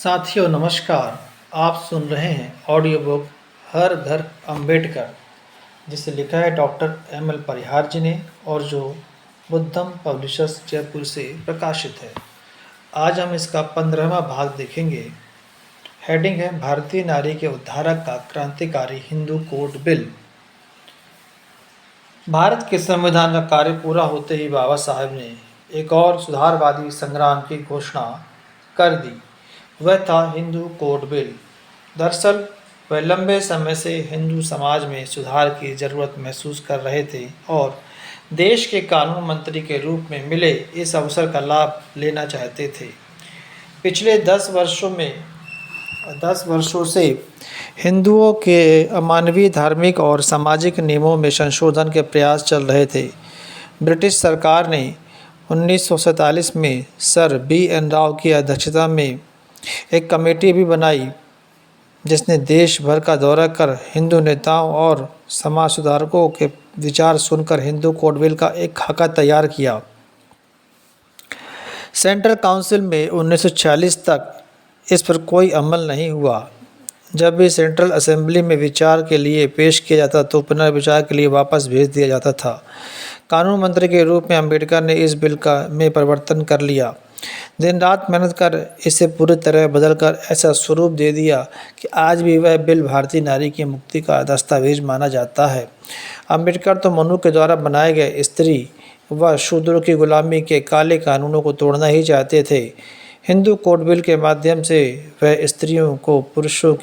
साथियों नमस्कार। आप सुन रहे हैं ऑडियो बुक हर घर अंबेडकर, जिसे लिखा है डॉक्टर एम एल परिहार जी ने और जो बुद्धम पब्लिशर्स जयपुर से प्रकाशित है। आज हम इसका 15वां भाग देखेंगे। हेडिंग है भारतीय नारी के उद्धारक का क्रांतिकारी हिंदू कोड बिल। भारत के संविधान का कार्य पूरा होते ही बाबा साहेब ने एक और सुधारवादी संग्राम की घोषणा कर दी। वह था हिंदू कोड बिल। दरअसल वह लंबे समय से हिंदू समाज में सुधार की ज़रूरत महसूस कर रहे थे और देश के कानून मंत्री के रूप में मिले इस अवसर का लाभ लेना चाहते थे। पिछले 10 वर्षों से हिंदुओं के अमानवीय धार्मिक और सामाजिक नियमों में संशोधन के प्रयास चल रहे थे। ब्रिटिश सरकार ने 1947 में सर बी एन राव की अध्यक्षता में एक कमेटी भी बनाई, जिसने देश भर का दौरा कर हिंदू नेताओं और समाज सुधारकों के विचार सुनकर हिंदू कोड बिल का एक खाका तैयार किया। सेंट्रल काउंसिल में 1946 तक इस पर कोई अमल नहीं हुआ। जब भी सेंट्रल असेंबली में विचार के लिए पेश किया जाता तो पुनर्विचार के लिए वापस भेज दिया जाता था। कानून मंत्री के रूप में अंबेडकर ने इस बिल में परिवर्तन कर लिया। दिन रात मेहनत कर इसे पूरी तरह बदलकर ऐसा स्वरूप दे दिया कि आज भी वह बिल भारतीय नारी की मुक्ति का दस्तावेज माना जाता है। अंबेडकर तो मनु के द्वारा बनाए गए स्त्री व शूद्रों की गुलामी के काले कानूनों को तोड़ना ही चाहते थे। हिंदू कोड बिल के माध्यम से वह स्त्रियों को पुरुषों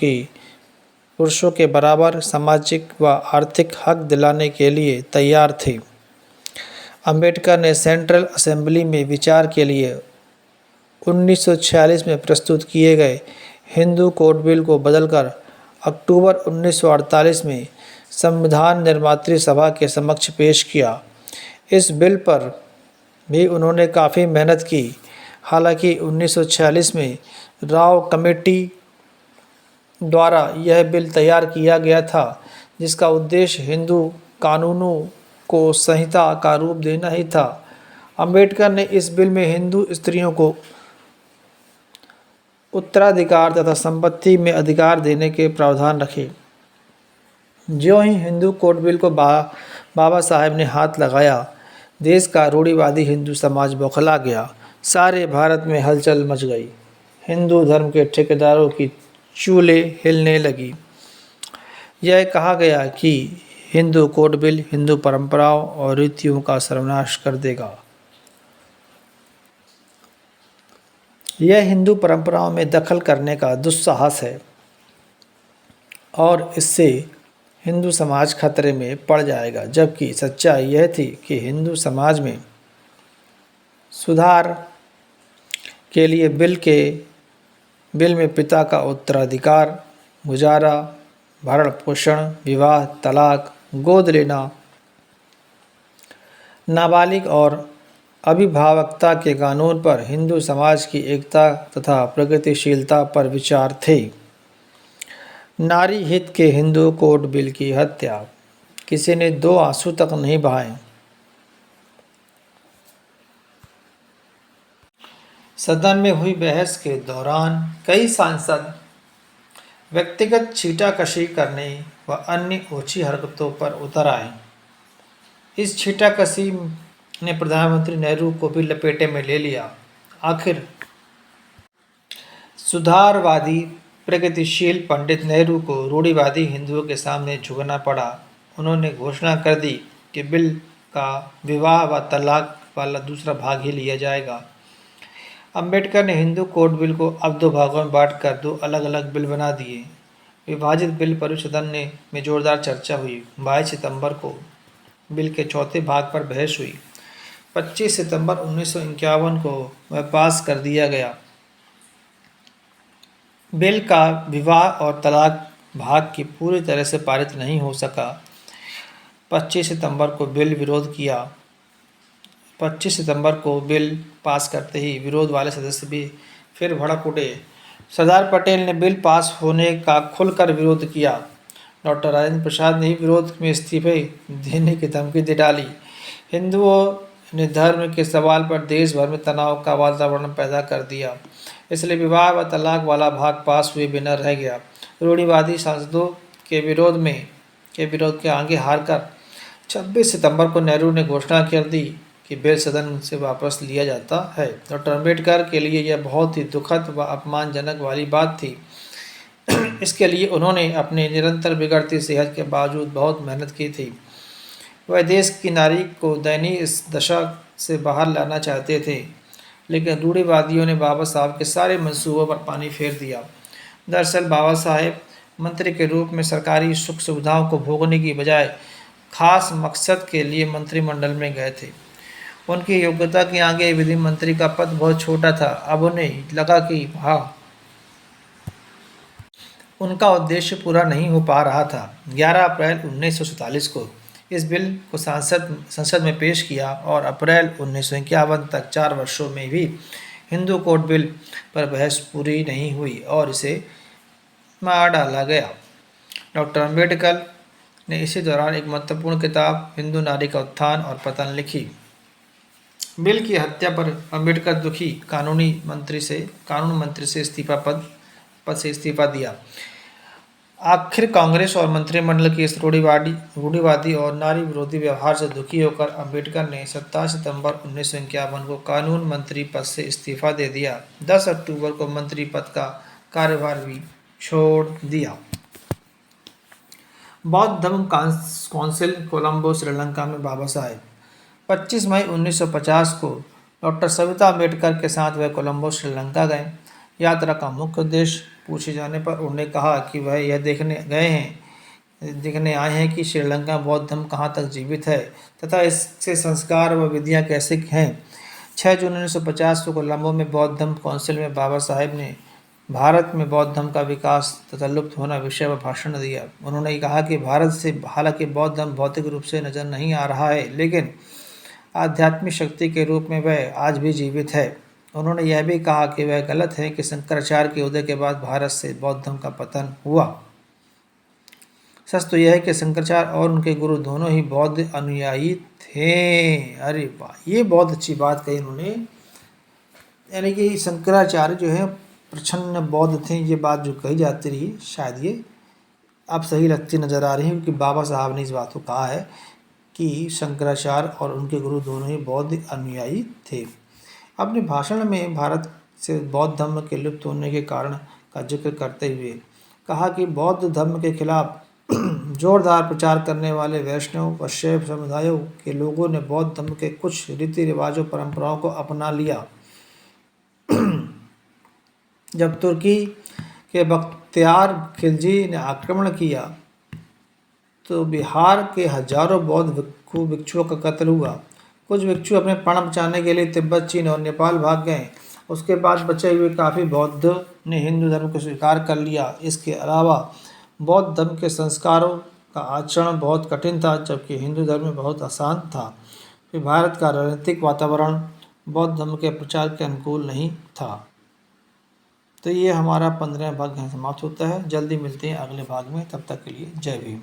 के बराबर सामाजिक व आर्थिक हक दिलाने के लिए तैयार थे। अंबेडकर ने सेंट्रल असेंबली में विचार के लिए 1946 में प्रस्तुत किए गए हिंदू कोड बिल को बदलकर अक्टूबर 1948 में संविधान निर्मात्री सभा के समक्ष पेश किया। इस बिल पर भी उन्होंने काफ़ी मेहनत की। हालांकि 1946 में राव कमेटी द्वारा यह बिल तैयार किया गया था, जिसका उद्देश्य हिंदू कानूनों को संहिता का रूप देना ही था। अंबेडकर ने इस बिल में हिंदू स्त्रियों को उत्तराधिकार तथा संपत्ति में अधिकार देने के प्रावधान रखे। ज्यों ही हिंदू कोड बिल को बाबा साहेब ने हाथ लगाया, देश का रूढ़िवादी हिंदू समाज बौखला गया। सारे भारत में हलचल मच गई। हिंदू धर्म के ठेकेदारों की चूलें हिलने लगी। यह कहा गया कि हिंदू कोड बिल हिंदू परंपराओं और रीतियों का सर्वनाश कर देगा। यह हिंदू परंपराओं में दखल करने का दुस्साहस है और इससे हिंदू समाज खतरे में पड़ जाएगा। जबकि सच्चाई यह थी कि हिंदू समाज में सुधार के लिए बिल में पिता का उत्तराधिकार, गुजारा, भरण पोषण, विवाह, तलाक, गोद लेना, नाबालिग और अभिभावकता के कानून पर, हिंदू समाज की एकता तथा प्रगतिशीलता पर विचार थे। नारी हित के हिंदू कोड बिल की हत्या किसी ने 2 आंसू तक नहीं बहाए। सदन में हुई बहस के दौरान कई सांसद व्यक्तिगत छीटाकशी करने व अन्य ओछी हरकतों पर उतर आए। इस छीटाकशी ने प्रधानमंत्री नेहरू को भी लपेटे में ले लिया। आखिर सुधारवादी प्रगतिशील पंडित नेहरू को रूढ़िवादी हिंदुओं के सामने झुकना पड़ा। उन्होंने घोषणा कर दी कि बिल का विवाह व तलाक वाला दूसरा भाग ही लिया जाएगा। अंबेडकर ने हिंदू कोड बिल को अब 2 भागों में बांटकर 2 अलग अलग बिल बना दिए। विभाजित बिल पर सदन में जोरदार चर्चा हुई। 22 सितंबर को बिल के चौथे भाग पर बहस हुई। 25 सितंबर 1951 को वह पास कर दिया गया। बिल का विवाह और तलाक भाग की पूरी तरह से पारित नहीं हो सका। 25 सितंबर को बिल विरोध किया। 25 सितंबर को बिल पास करते ही विरोध वाले सदस्य भी फिर भड़क उठे। सरदार पटेल ने बिल पास होने का खुलकर विरोध किया। डॉक्टर राजेंद्र प्रसाद ने विरोध में इस्तीफे देने की धमकी दे डाली। हिंदुओं ने धर्म के सवाल पर देश भर में तनाव का वातावरण पैदा कर दिया। इसलिए विवाह व तलाक वाला भाग पास हुए बिना रह गया। रूढ़िवादी सांसदों के विरोध के आगे हारकर 26 सितंबर को नेहरू ने घोषणा कर दी कि बिल सदन से वापस लिया जाता है। डॉक्टर अम्बेडकर के लिए यह बहुत ही दुखद व अपमानजनक वाली बात थी। इसके लिए उन्होंने अपने निरंतर बिगड़ती सेहत के बावजूद बहुत मेहनत की थी। वह देश की नारी को दयनीय इस दशा से बाहर लाना चाहते थे, लेकिन रूढ़िवादियों ने बाबा साहब के सारे मंसूबों पर पानी फेर दिया। दरअसल बाबा साहेब मंत्री के रूप में सरकारी सुख सुविधाओं को भोगने की बजाय खास मकसद के लिए मंत्रिमंडल में गए थे। उनकी योग्यता के आगे विधि मंत्री का पद बहुत छोटा था। अब उन्हें लगा कि उनका उद्देश्य पूरा नहीं हो पा रहा था। 11 अप्रैल 1947 को इस बिल को संसद में पेश किया और अप्रैल 1951 तक 4 वर्षों में भी हिंदू कोड बिल पर बहस पूरी नहीं हुई और इसे मार डाला गया। डॉक्टर अम्बेडकर ने इसी दौरान एक महत्वपूर्ण किताब हिंदू नारी का उत्थान और पतन लिखी। बिल की हत्या पर अम्बेडकर दुखी कानून मंत्री से पद से इस्तीफा दिया। आखिर कांग्रेस और मंत्रिमंडल की इस रूढ़िवादी और नारी विरोधी व्यवहार से दुखी होकर अम्बेडकर ने 27 सितंबर 1951 को कानून मंत्री पद से इस्तीफा दे दिया। 10 अक्टूबर को मंत्री पद का कार्यभार भी छोड़ दिया। बौद्ध धर्म काउंसिल कोलंबो श्रीलंका में बाबा साहेब 25 मई 1950 को डॉक्टर सविता अम्बेडकर के साथ वह कोलंबो श्रीलंका गए। यात्रा का मुख्य उद्देश्य पूछे जाने पर उन्होंने कहा कि वह यह देखने आए हैं कि श्रीलंका में बौद्ध धर्म कहाँ तक जीवित है तथा इसके संस्कार व विधियाँ कैसे हैं। 6 जून 1950 को कोलंबो में बौद्ध धर्म काउंसिल में बाबा साहेब ने भारत में बौद्ध धर्म का विकास तथा लुप्त होना विषय पर भाषण दिया। उन्होंने कहा कि भारत से हालांकि बौद्ध धर्म भौतिक रूप से नजर नहीं आ रहा है, लेकिन आध्यात्मिक शक्ति के रूप में वह आज भी जीवित है। उन्होंने यह भी कहा कि वह गलत है कि शंकराचार्य के उदय के बाद भारत से बौद्ध धर्म का पतन हुआ। सच तो यह है कि शंकराचार्य और उनके गुरु दोनों ही बौद्ध अनुयायी थे। अरे वाह, ये बहुत अच्छी बात कही उन्होंने, यानी कि शंकराचार्य जो है प्रच्छन्न बौद्ध थे। ये बात जो कही जाती रही शायद ये अब सही लगती नज़र आ रही है, क्योंकि बाबा साहब ने इस बात को कहा है कि शंकराचार्य और उनके गुरु दोनों ही बौद्ध अनुयायी थे। अपने भाषण में भारत से बौद्ध धर्म के लुप्त होने के कारण का जिक्र करते हुए कहा कि बौद्ध धर्म के खिलाफ जोरदार प्रचार करने वाले वैष्णव व शैव समुदायों के लोगों ने बौद्ध धर्म के कुछ रीति रिवाजों परंपराओं को अपना लिया। जब तुर्की के बख्तियार खिलजी ने आक्रमण किया तो बिहार के हजारों बौद्ध भिक्षुओं का कत्ल हुआ। कुछ भिक्षु अपने प्राण बचाने के लिए तिब्बत, चीन और नेपाल भाग गए। उसके बाद बचे हुए काफ़ी बौद्ध ने हिंदू धर्म को स्वीकार कर लिया। इसके अलावा बौद्ध धर्म के संस्कारों का आचरण बहुत कठिन था, जबकि हिंदू धर्म में बहुत आसान था। फिर भारत का राजनीतिक वातावरण बौद्ध धर्म के प्रचार के अनुकूल नहीं था। तो ये हमारा 15वां भाग यहाँ समाप्त होता है। जल्दी मिलते हैं अगले भाग में, तब तक के लिए जय भीम।